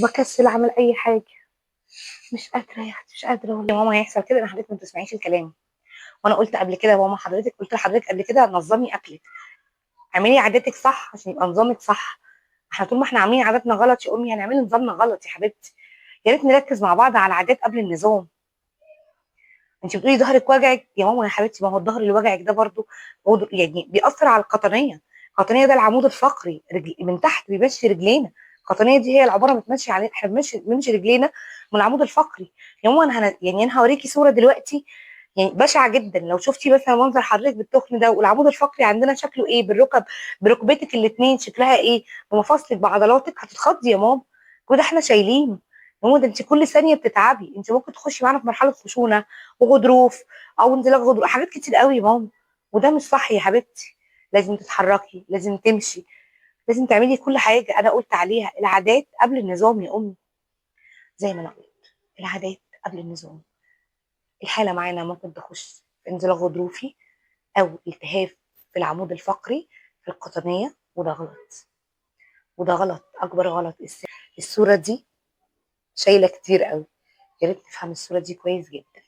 بكسل اعمل اي حاجه. مش قادره يا اختي، مش قادره والله يا ماما هيحصل كده. انا حضرتك ما تسمعيش الكلام. وانا قلت قبل كده يا ماما، حضرتك قلت لحضرتك قبل كده نظمي اكلك، اعملي عاداتك صح عشان يبقى نظامك صح. احنا طول ما احنا عاملين عاداتنا غلط يا امي هنعمل نظامنا غلط يا حبيبتي. يا ريت نركز مع بعض على العادات قبل النظام. انت بتقولي ظهرك وجعك يا ماما يا حبيبتي، ما هو الظهر اللي وجعك ده برضو يعني بيأثر على القطنيه. القطنيه ده العمود الفقري، من تحت بيمشي رجلينا. القطنيه دي هي العباره بتمشي عليه، احنا بنمشي رجلينا من العمود الفقري. يا ماما يعني انا هوريكي صوره دلوقتي يعني بشعه جدا. لو شفتي مثلا منظر حضرتك بالتخن ده والعمود الفقري عندنا شكله ايه، بالركب، بركبتك الاثنين شكلها ايه، بمفاصلك بعضلاتك، هتتخضي يا ماما. كده احنا شايلين يا ماما. ده انت كل ثانيه بتتعبي، انت ممكن تخشي معانا في مرحله خشونه وغضروف او انزلاق غضروف، حاجات كتير قوي يا ماما. وده مش صح يا حبيبتي. لازم تتحركي، لازم تمشي، لازم تعملي كل حاجه انا قلت عليها. العادات قبل النظام يا امي، زي ما انا قلت، العادات قبل النظام. الحاله معانا ممكن تخش في انزلاق غضروفي او التهاب في العمود الفقري في القطنيه، وده غلط. وده غلط، اكبر غلط. الصوره دي شايله كتير قوي. يا ريت نفهم الصوره دي كويس جدا.